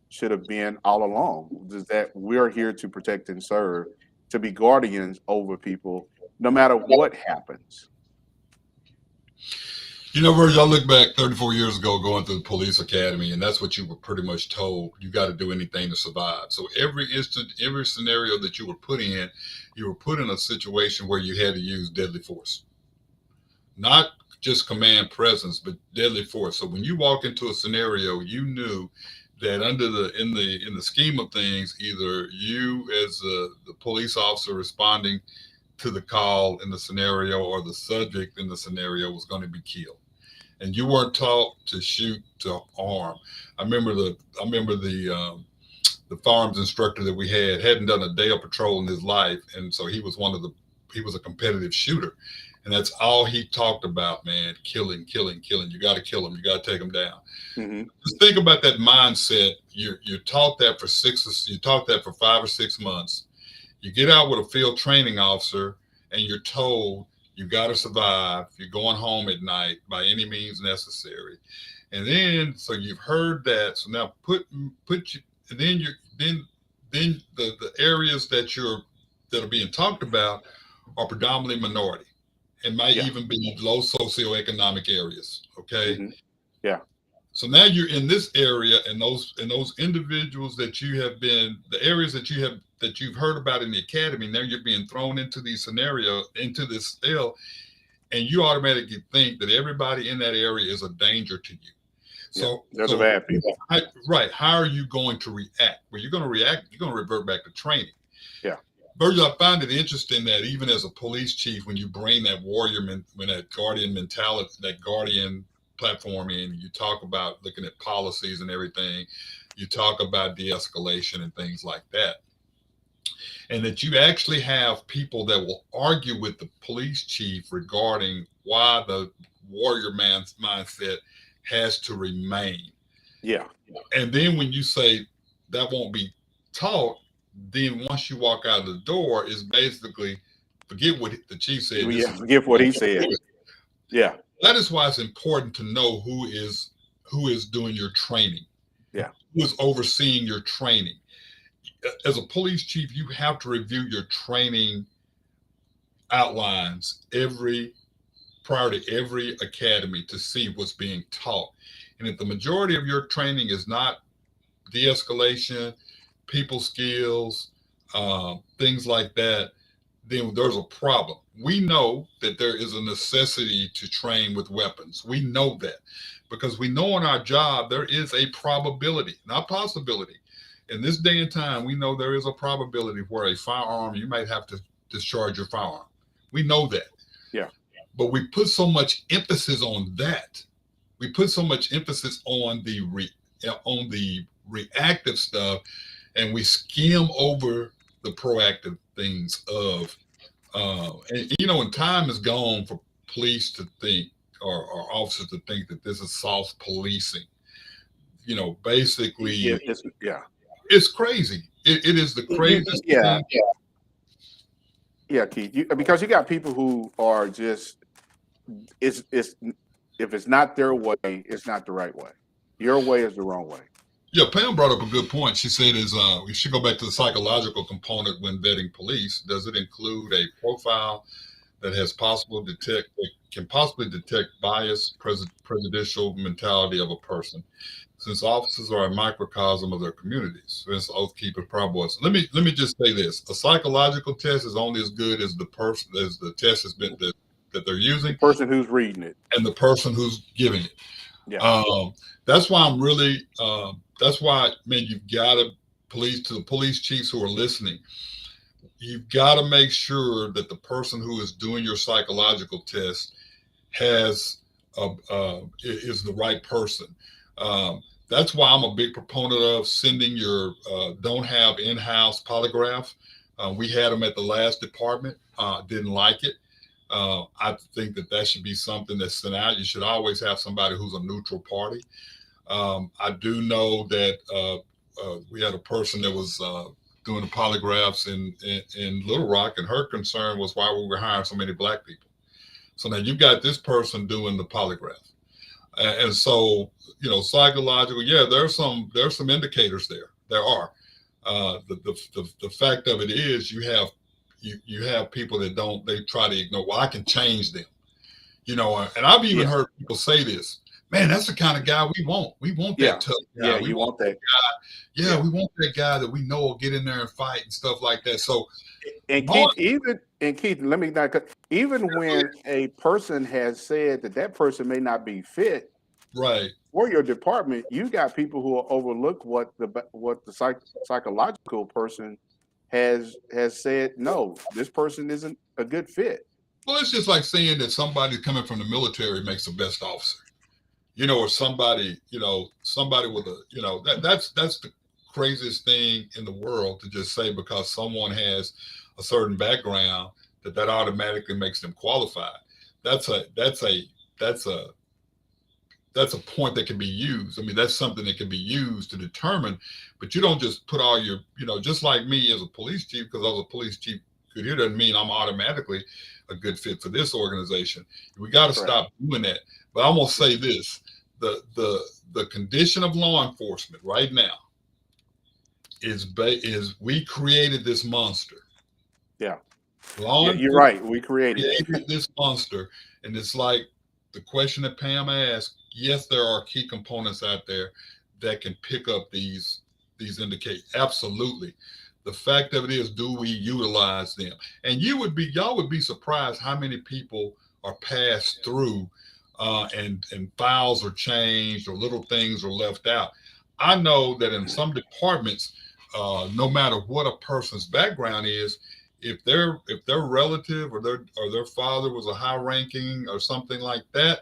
should have been all along, is that we're here to protect and serve, to be guardians over people, no matter what happens. You know, Virgil, I look back 34 years ago going through the police academy, and that's what you were pretty much told. You got to do anything to survive. So every instant, every scenario that you were put in, you were put in a situation where you had to use deadly force. Not just command presence, but deadly force. So when you walk into a scenario, you knew that in the scheme of things, either you as the police officer responding to the call in the scenario or the subject in the scenario was going to be killed. And you weren't taught to shoot to harm. I remember the firearms instructor that we hadn't done a day of patrol in his life, and so he was a competitive shooter, and that's all he talked about, man. Killing. You got to kill him. You got to take him down. Mm-hmm. Just think about that mindset. You're taught that for 5 or 6 months. You get out with a field training officer, and you're told you got to survive. You're going home at night by any means necessary. And then, so you've heard that. So now then the areas that are being talked about are predominantly minority and might even be low socioeconomic areas. Okay. Mm-hmm. Yeah. So now you're in this area, and those individuals that you have been, the areas that you've heard about in the academy, now you're being thrown into these scenarios, into this cell, and you automatically think that everybody in that area is a danger to you. So they're the bad people. Right. How are you going to react? Well, you're going to react. You're going to revert back to training. Yeah. Virgil, I find it interesting that even as a police chief, when you bring that when that guardian mentality, that guardian platform in, you talk about looking at policies and everything, you talk about de-escalation and things like that, and that you actually have people that will argue with the police chief regarding why the warrior mindset has to remain. Yeah. And then when you say that won't be taught, then once you walk out of the door, is basically forget what the chief said. Yeah, forget what he said. Yeah. That is why it's important to know who is doing your training. Yeah. Who is overseeing your training. As a police chief, you have to review your training outlines prior to every academy to see what's being taught. And if the majority of your training is not de-escalation, people skills, things like that, then there's a problem. We know that there is a necessity to train with weapons. We know that because we know in our job there is a probability, not possibility. In this day and time, we know there is a probability where a firearm, you might have to discharge your firearm. We know that. Yeah. But we put so much emphasis on that. We put so much emphasis on the reactive stuff, and we skim over the proactive things of, and you know, when time is gone for police to think or officers to think that this is soft policing, you know, basically, it's crazy. It is the craziest thing. Yeah, Keith, because you got people who are just, if it's not their way, it's not the right way. Your way is the wrong way. Yeah, Pam brought up a good point. She said we should go back to the psychological component when vetting police. Does it include a profile that can possibly detect bias, prejudicial mentality of a person? since officers are a microcosm of their communities, for instance, Oath Keepers, Proud Boys. Let me just say this: a psychological test is only as good as the test has been that they're using, The person who's reading it. and the person who's giving it. Yeah. That's why I'm really. That's why, man, you've got to to the police chiefs who are listening. You've got to make sure that the person who is doing your psychological test is the right person. That's why I'm a big proponent of sending your don't have in-house polygraph. We had them at the last department. Didn't like it. I think that should be something that's sent out. You should always have somebody who's a neutral party. I do know that we had a person that was doing the polygraphs in Little Rock, and her concern was why we were hiring so many Black people. So now you've got this person doing the polygraph. And so, psychological, yeah, there's some indicators there. There are. The fact of it is you have people that they try to ignore. Well, I can change them. And I've even heard people say this, man, that's the kind of guy we want. We want that tough guy. Yeah, you want that guy. Yeah, we want that guy that we know will get in there and fight and stuff like that. So, and Keith, let me not cut. Even when a person has said that person may not be fit, right, for your department, you got people who will overlook what the psychological person has said. No, this person isn't a good fit. Well, it's just like saying that somebody coming from the military makes the best officer. Or somebody with that's the craziest thing in the world to just say because someone has a certain background that automatically makes them qualified. That's a point that can be used. I mean, that's something that can be used to determine, but you don't just put all your, just like me as a police chief, because I was a police chief here doesn't mean I'm automatically a good fit for this organization. We got to stop doing that. But I'm going to say this, the condition of law enforcement right now is we created this monster. Yeah. You're right. We created this monster. And it's like the question that Pam asked, yes, there are key components out there that can pick up these indicate. Absolutely. The fact of it is, do we utilize them? And y'all would be surprised how many people are passed through and files are changed or little things are left out. I know that in some departments, no matter what a person's background is, if their relative or their father was a high ranking or something like that,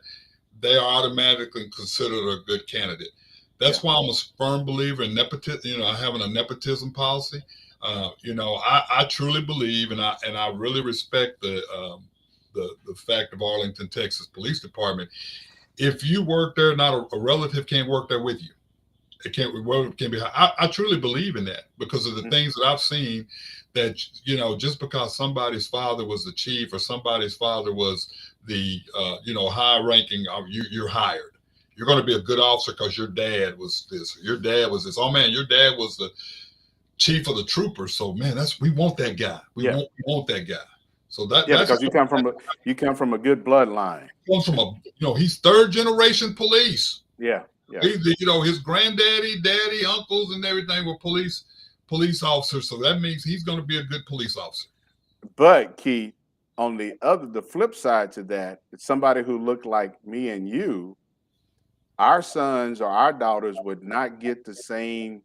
they are automatically considered a good candidate. That's why I'm a firm believer in nepotism, having a nepotism policy. I truly believe, and I really respect the fact of Arlington, Texas Police Department. If you work there, not a relative can't work there with you. It can't be. I truly believe in that because of the things that I've seen. That just because somebody's father was the chief or somebody's father was the high ranking, you're hired. You're going to be a good officer because your dad was this. Your dad was this. Oh man, your dad was the chief of the troopers. So man, we want that guy. We want that guy. So that's because you come from a good bloodline. Comes from he's third generation police. Yeah. His granddaddy, daddy, uncles, and everything were police officers. So that means he's going to be a good police officer. But Keith, on the flip side to that, it's somebody who looked like me and you. Our sons or our daughters would not get the same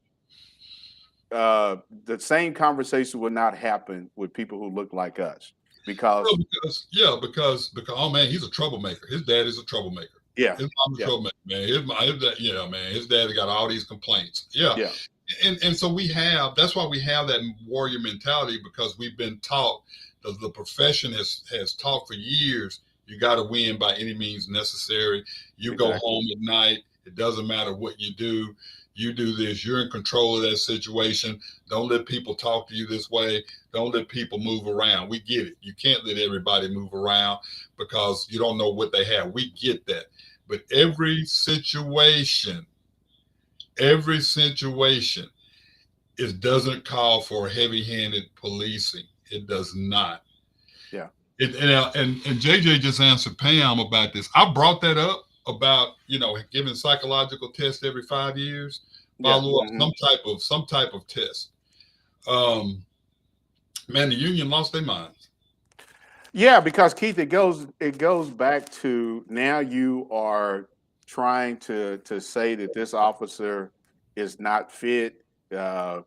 conversation would not happen with people who look like us because oh man, he's a troublemaker. His dad is a troublemaker. Yeah. His mom's a troublemaker, man. His dad got all these complaints. Yeah. And so that's why we have that warrior mentality, because we've been taught, the profession has taught for years, you got to win by any means necessary. You go home at night. It doesn't matter what you do. You do this. You're in control of that situation. Don't let people talk to you this way. Don't let people move around. We get it. You can't let everybody move around because you don't know what they have. We get that. But every situation, it doesn't call for heavy-handed policing. It does not. Yeah. And JJ just answered Pam about this. I brought that up about, giving psychological tests every 5 years, Yeah. follow up Mhm. some type of test. Man, the union lost their minds. Yeah, because Keith, it goes back to now you are trying to say that this officer is not fit. Uh,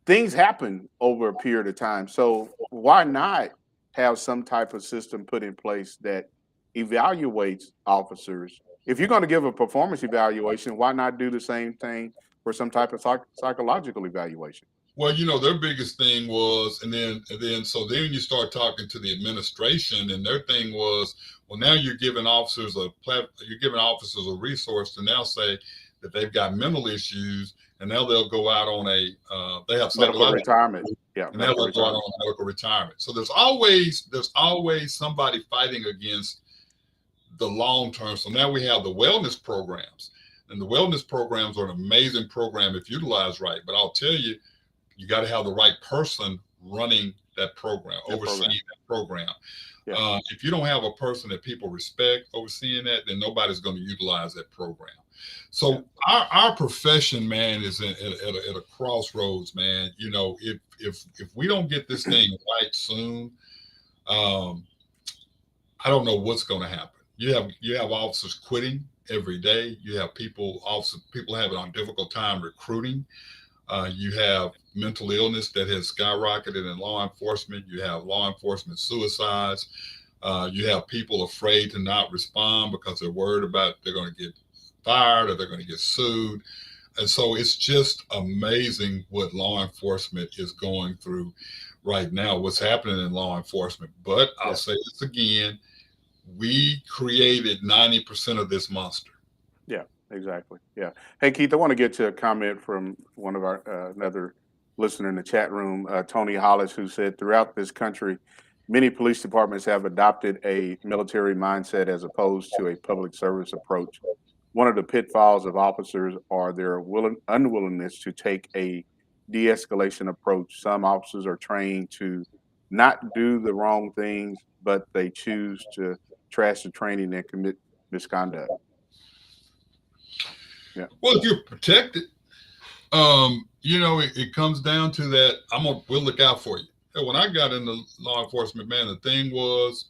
Things happen over a period of time, so why not have some type of system put in place that evaluates officers? If you're going to give a performance evaluation, why not do the same thing for some type of psychological evaluation? Well, their biggest thing was, so then you start talking to the administration, and their thing was, well, now you're giving officers a resource to now say that they've got mental issues, and now they'll go out on they have Medical psychological, retirement. Yeah, and now medical they'll go out retirement. on medical retirement. So there's always somebody fighting against the long term. So now we have the wellness programs, and the wellness programs are an amazing program if utilized right. But I'll tell you, you got to have the right person running that program, overseeing that program. Yeah. If you don't have a person that people respect overseeing that, then nobody's going to utilize that program. So our profession, man, is at a crossroads, man. If we don't get this thing right soon, um, I don't know what's going to happen. You have officers quitting every day. You have people having a difficult time recruiting. You have mental illness that has skyrocketed in law enforcement. You have law enforcement suicides. You have people afraid to not respond because they're worried about they're going to get fired or they're going to get sued. And so it's just amazing what law enforcement is going through right now, what's happening in law enforcement. But I'll say this again, we created 90% of this monster. Yeah, exactly. Yeah. Hey, Keith, I want to get to a comment from one of our another listener in the chat room, Tony Hollis, who said throughout this country, many police departments have adopted a military mindset as opposed to a public service approach. One of the pitfalls of officers are their unwillingness to take a de-escalation approach. Some officers are trained to not do the wrong things, but they choose to trash the training and commit misconduct. Yeah. Well, if you're protected, it comes down to that. We'll look out for you. Hey, when I got into law enforcement, man, the thing was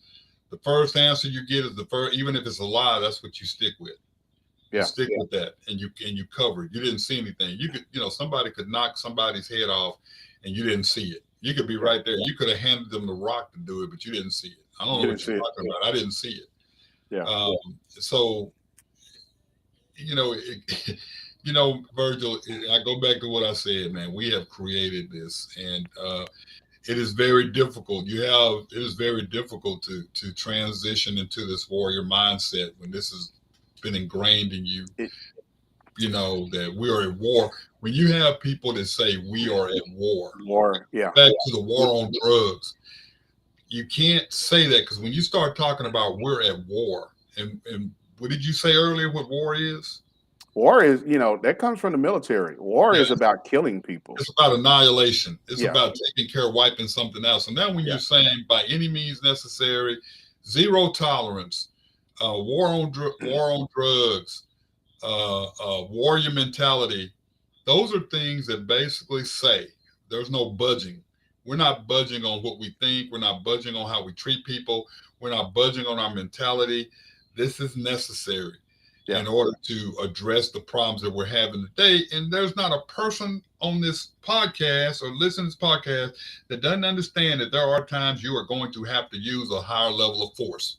the first answer you get is the first, even if it's a lie, that's what you stick with. You stick with that, and you cover it. You didn't see anything. You could, somebody could knock somebody's head off, and you didn't see it. You could be right there. You could have handed them the rock to do it, but you didn't see it. I don't know what you're talking about. I didn't see it. Yeah. So, Virgil, I go back to what I said, man. We have created this, and it is very difficult. It is very difficult to transition into this warrior mindset when this has been ingrained in you. That we are at war. When you have people that say we are at war, back to the war on drugs, you can't say that, because when you start talking about we're at war, and what did you say earlier? What war is? War is, that comes from the military. War is about killing people. It's about annihilation. It's about taking care of wiping something out. So now when you're saying by any means necessary, zero tolerance, war on drugs, warrior mentality, those are things that basically say there's no budging. We're not budging on what we think. We're not budging on how we treat people. We're not budging on our mentality. This is necessary in order to address the problems that we're having today. And there's not a person on this podcast or listen to this podcast that doesn't understand that there are times you are going to have to use a higher level of force.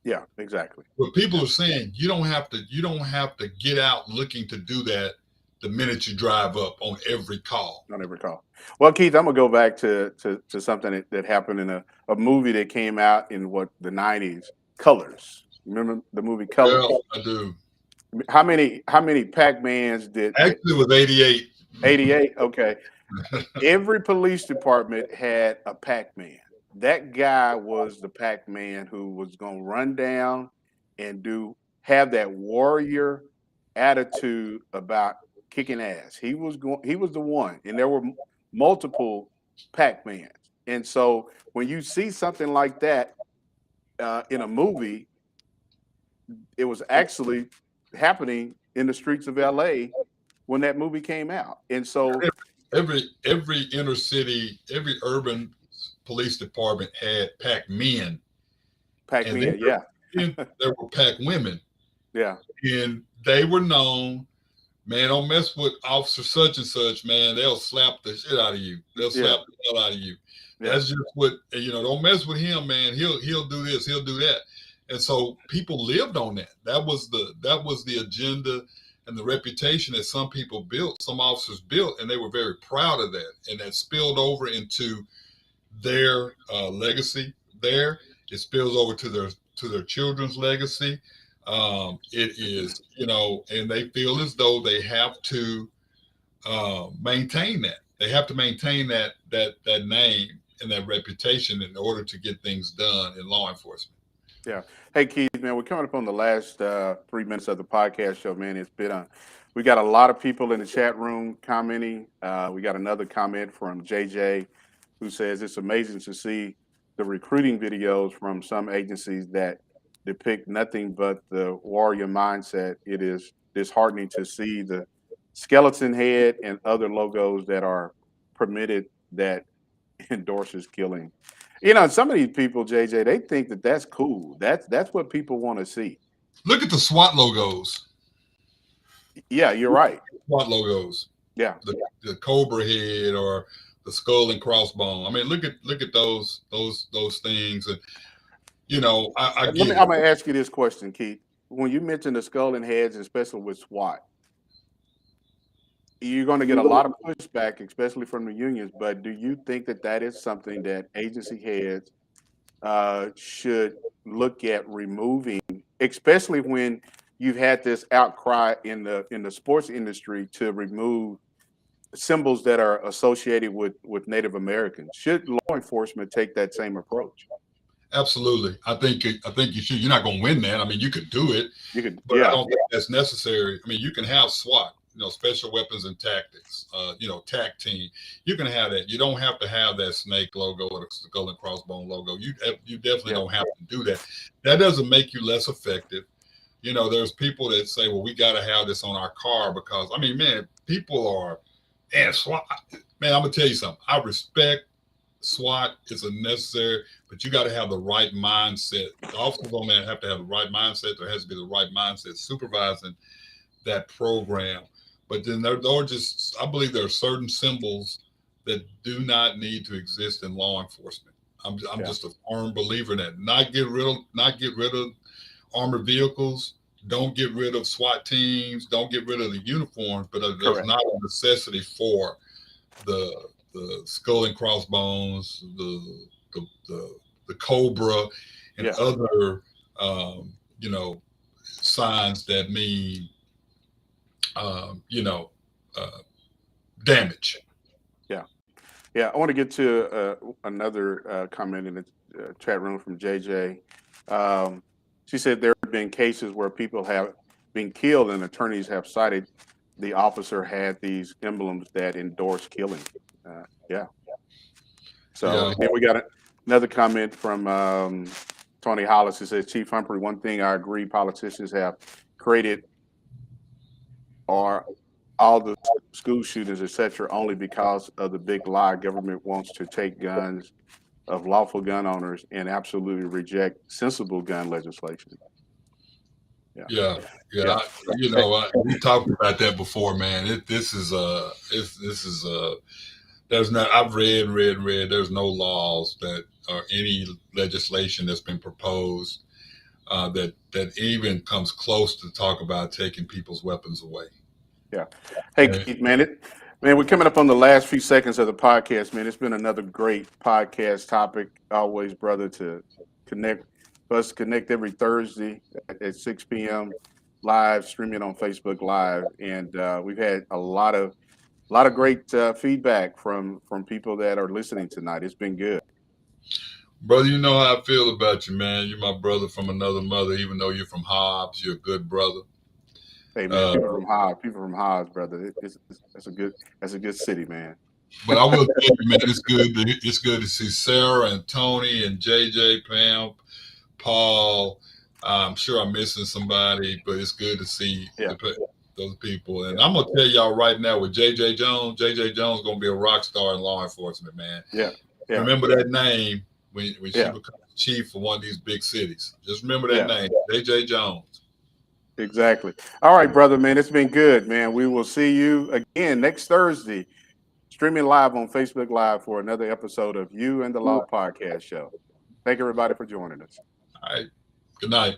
Yeah, exactly. But people are saying you don't have to get out looking to do that the minute you drive up on every call. On every call. Well, Keith, I'm gonna go back to something that happened in a movie that came out in the 90s, Colors. Remember the movie Colors? Yeah, I do. How many Pac-Mans did? Actually, it was 88. 88. Okay. Every police department had a Pac-Man. That guy was the Pac-Man who was going to run down and have that warrior attitude about kicking ass. He was the one, and there were multiple Pac-Mans. And so when you see something like that in a movie, it was actually happening in the streets of LA when that movie came out. And so Every inner city, every urban police department had pack men, and Pac-Man, yeah, there were pack women, yeah, and they were known. Man, don't mess with Officer such and such, man. They'll slap the shit out of you. They'll slap the hell out of you. Yeah. That's just what, don't mess with him, man. He'll do this, he'll do that. And so people lived on that. That was the agenda and the reputation that some people built, some officers built, and they were very proud of that. And that spilled over into their legacy there. It spills over to their children's legacy. It is, and they feel as though they have to maintain that. They have to maintain that name and that reputation in order to get things done in law enforcement. yeah. Hey, Keith, man, we're coming up on the last 3 minutes of the podcast show, man. It's been we got a lot of people in the chat room commenting. We got another comment from JJ who says it's amazing to see the recruiting videos from some agencies that depict nothing but the warrior mindset. It is disheartening to see the skeleton head and other logos that are permitted that endorses killing. Some of these people, JJ, they think that that's cool. That's what people want to see. Look at the SWAT logos. Yeah, you're right. SWAT logos. Yeah, the cobra head or the skull and crossbone. I mean, look at those things, and I'm gonna ask you this question, Keith. When you mention the skull and heads, especially with SWAT, you're going to get a lot of pushback, especially from the unions. But do you think that is something that agency heads should look at removing, especially when you've had this outcry in the sports industry to remove symbols that are associated with Native Americans? Should law enforcement take that same approach? Absolutely. I think you should. You're not going to win that. I mean, you could do it, but I don't think that's necessary. I mean, you can have SWAT, special weapons and tactics, TAC team. You can have that. You don't have to have that snake logo or the skull and crossbone logo. You definitely don't have to do that. That doesn't make you less effective. There's people that say, well, we got to have this on our car because, I mean, man, people are, SWAT. Man, I'm going to tell you something. I respect SWAT. It's a necessary, but you got to have the right mindset. The officers on that have to have the right mindset. There has to be the right mindset supervising that program. But then I believe there are certain symbols that do not need to exist in law enforcement. I'm just a firm believer in that. Not get rid of armored vehicles. Don't get rid of SWAT teams. Don't get rid of the uniforms. But there's not a necessity for the skull and crossbones, the cobra, and other signs that mean damage. Yeah. I want to get to another comment in the chat room from JJ. She said there have been cases where people have been killed and attorneys have cited the officer had these emblems that endorse killing. So then we got another comment from Tony Hollis. He says, Chief Humphrey, one thing I agree politicians have created are all the school shootings, etc., only because of the big lie government wants to take guns of lawful gun owners and absolutely reject sensible gun legislation. Yeah. We talked about that before, man. I've read. There's no laws that or any legislation that's been proposed that even comes close to talk about taking people's weapons away. Yeah. Hey, Keith, man, we're coming up on the last few seconds of the podcast, man. It's been another great podcast topic. Always, brother, to connect every Thursday at 6 p.m. live, streaming on Facebook Live. And we've had a lot of great feedback from people that are listening tonight. It's been good. Brother, you know how I feel about you, man. You're my brother from another mother, even though you're from Hobbs. You're a good brother. Hey, man, people from Hobbs, brother. That's a good city, man. But I will tell you, man, it's good to see Sarah and Tony and JJ, Pam, Paul, I'm sure I'm missing somebody, but it's good to see Yeah. those people. And I'm gonna tell y'all right now, with JJ Jones gonna be a rock star in law enforcement, man. Yeah. Yeah. Remember that name when she Yeah. becomes chief for one of these big cities. Just remember that Yeah. name, JJ Jones. Exactly. All right, brother, man. It's been good, man. We will see you again next Thursday, streaming live on Facebook Live for another episode of You and the Law Podcast Show. Thank everybody for joining us. All right. Good night.